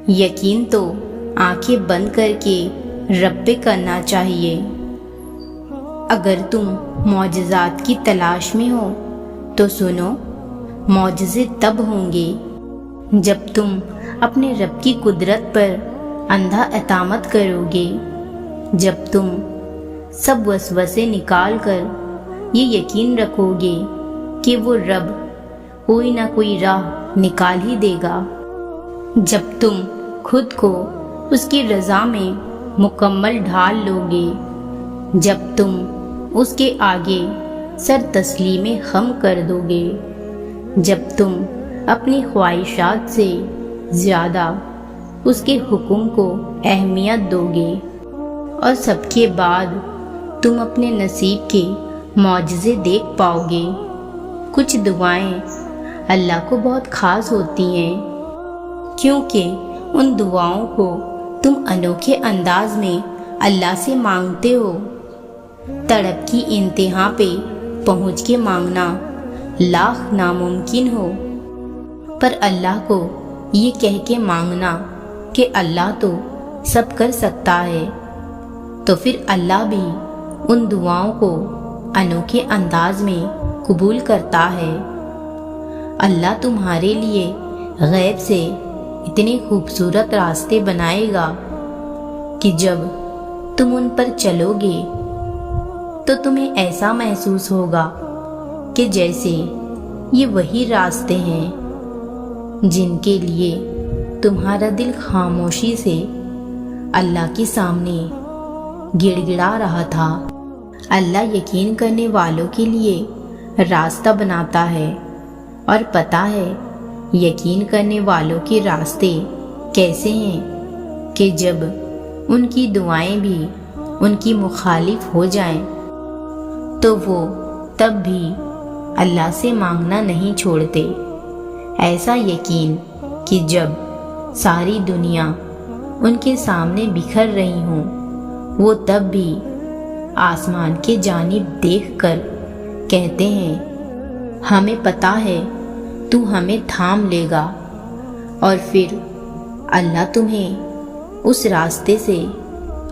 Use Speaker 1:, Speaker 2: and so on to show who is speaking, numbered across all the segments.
Speaker 1: یقین تو آنکھیں بند کر کے رب پہ کرنا چاہیے۔ اگر تم معجزات کی تلاش میں ہو تو سنو، معجزے تب ہوں گے جب تم اپنے رب کی قدرت پر اندھا اطاعت کرو گے، جب تم سب وسوسے نکال کر یہ یقین رکھو گے کہ وہ رب کوئی نہ کوئی راہ نکال ہی دے گا، جب تم خود کو اس کی رضا میں مکمل ڈھال لو گے، جب تم اس کے آگے سر تسلیم خم کر دو گے، جب تم اپنی خواہشات سے زیادہ اس کے حکم کو اہمیت دو گے، اور سب کے بعد تم اپنے نصیب کے معجزے دیکھ پاؤ گے۔ کچھ دعائیں اللہ کو بہت خاص ہوتی ہیں، کیونکہ ان دعاؤں کو تم انوکھے انداز میں اللہ سے مانگتے ہو۔ تڑپ کی انتہا پہ پہنچ کے مانگنا لاکھ ناممکن ہو، پر اللہ کو یہ کہہ کے مانگنا کہ اللہ تو سب کر سکتا ہے، تو پھر اللہ بھی ان دعاؤں کو انوکھے انداز میں قبول کرتا ہے۔ اللہ تمہارے لیے غیب سے اتنے خوبصورت راستے بنائے گا کہ جب تم ان پر چلو گے تو تمہیں ایسا محسوس ہوگا کہ جیسے یہ وہی راستے ہیں جن کے لیے تمہارا دل خاموشی سے اللہ کے سامنے گڑ گڑا رہا تھا۔ اللہ یقین کرنے والوں کے لیے راستہ بناتا ہے، اور پتہ ہے یقین کرنے والوں کے راستے کیسے ہیں کہ جب ان کی دعائیں بھی ان کی مخالف ہو جائیں تو وہ تب بھی اللہ سے مانگنا نہیں چھوڑتے۔ ایسا یقین کہ جب ساری دنیا ان کے سامنے بکھر رہی ہوں، وہ تب بھی آسمان کی جانب دیکھ کر کہتے ہیں، ہمیں پتہ ہے تو ہمیں تھام لے گا، اور پھر اللہ تمہیں اس راستے سے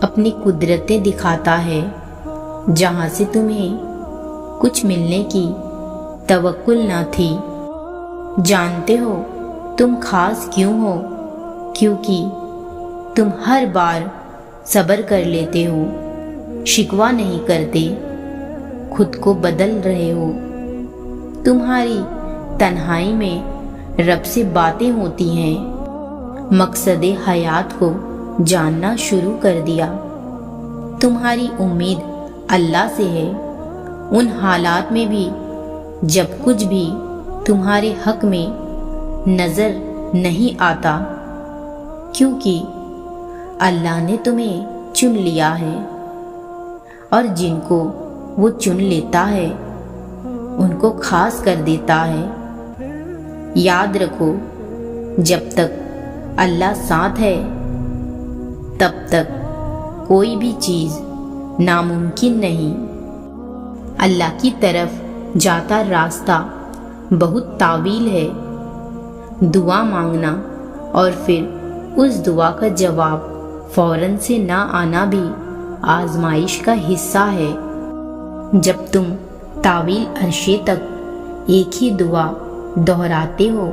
Speaker 1: اپنی قدرتیں دکھاتا ہے جہاں سے تمہیں کچھ ملنے کی توقع نہ تھی۔ جانتے ہو تم خاص کیوں ہو؟ کیونکہ تم ہر بار صبر کر لیتے ہو، شکوہ نہیں کرتے، خود کو بدل رہے ہو۔ تمہاری تنہائی میں رب سے باتیں ہوتی ہیں، مقصد حیات کو جاننا شروع کر دیا۔ تمہاری امید اللہ سے ہے، ان حالات میں بھی جب کچھ بھی تمہارے حق میں نظر نہیں آتا، کیونکہ اللہ نے تمہیں چن لیا ہے، اور جن کو وہ چن لیتا ہے ان کو خاص کر دیتا ہے۔ یاد رکھو، جب تک اللہ ساتھ ہے تب تک کوئی بھی چیز ناممکن نہیں۔ اللہ کی طرف جاتا راستہ بہت طویل ہے۔ دعا مانگنا اور پھر اس دعا کا جواب فوراً سے نہ آنا بھی آزمائش کا حصہ ہے۔ جب تم طویل عرصے تک ایک ہی دعا دہراتے ہو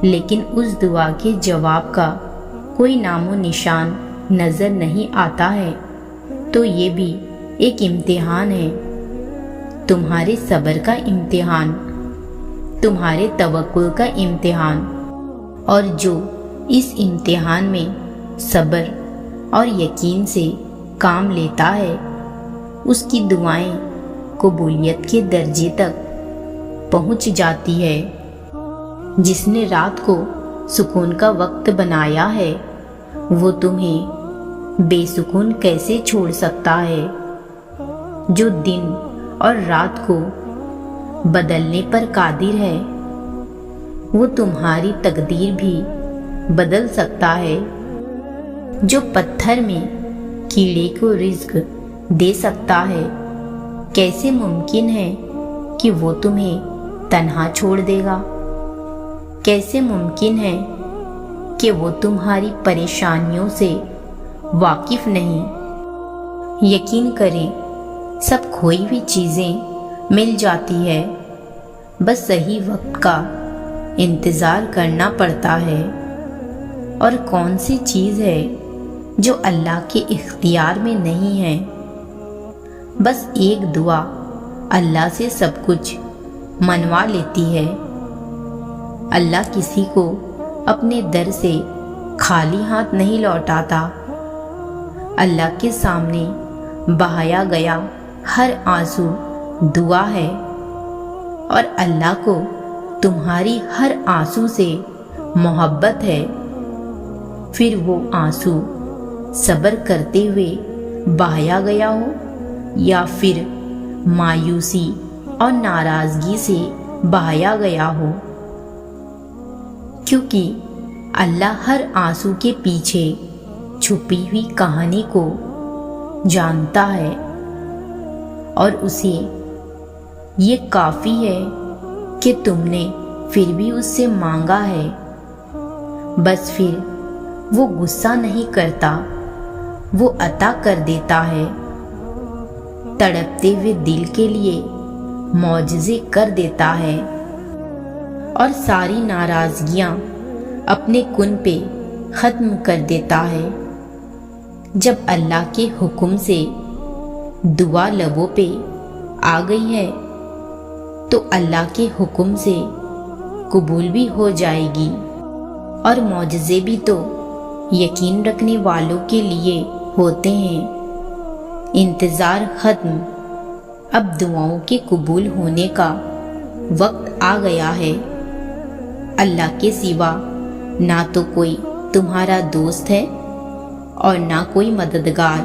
Speaker 1: لیکن اس دعا کے جواب کا کوئی نام و نشان نظر نہیں آتا ہے تو یہ بھی ایک امتحان ہے، تمہارے صبر کا امتحان، تمہارے توکل کا امتحان۔ اور جو اس امتحان میں صبر اور یقین سے کام لیتا ہے اس کی دعائیں قبولیت کے درجے تک پہنچ جاتی ہے۔ جس نے رات کو سکون کا وقت بنایا ہے وہ تمہیں بے سکون کیسے چھوڑ سکتا ہے؟ جو دن اور رات کو بدلنے پر قادر ہے وہ تمہاری تقدیر بھی بدل سکتا ہے۔ جو پتھر میں کیڑے کو رزق دے سکتا ہے، کیسے ممکن ہے کہ وہ تمہیں تنہا چھوڑ دے گا؟ کیسے ممکن ہے کہ وہ تمہاری پریشانیوں سے واقف نہیں۔ یقین کریں سب کھوئی ہوئی چیزیں مل جاتی ہے، بس صحیح وقت کا انتظار کرنا پڑتا ہے۔ اور کون سی چیز ہے جو اللہ کے اختیار میں نہیں ہے؟ بس ایک دعا اللہ سے سب کچھ منوا لیتی ہے۔ اللہ کسی کو اپنے در سے خالی ہاتھ نہیں لوٹاتا۔ اللہ کے سامنے بہایا گیا ہر آنسو دعا ہے، اور اللہ کو تمہاری ہر آنسو سے محبت ہے۔ پھر وہ آنسو صبر کرتے ہوئے بہایا گیا ہو یا پھر مایوسی اور ناراضگی سے بہایا گیا ہو، کیونکہ اللہ ہر آنسو کے پیچھے چھپی ہوئی کہانی کو جانتا ہے، اور اسے یہ کافی ہے کہ تم نے پھر بھی اس سے مانگا ہے۔ بس پھر وہ غصہ نہیں کرتا، وہ عطا کر دیتا ہے۔ تڑپتے ہوئے دل کے لیے معجزے کر دیتا ہے، اور ساری ناراضگیاں اپنے کن پہ ختم کر دیتا ہے۔ جب اللہ کے حکم سے دعا لبوں پہ آ گئی ہے تو اللہ کے حکم سے قبول بھی ہو جائے گی، اور معجزے بھی تو یقین رکھنے والوں کے لیے ہوتے ہیں۔ انتظار ختم، اب دعاؤں کے قبول ہونے کا وقت آ گیا ہے۔ اللہ کے سوا نہ تو کوئی تمہارا دوست ہے اور نہ کوئی مددگار۔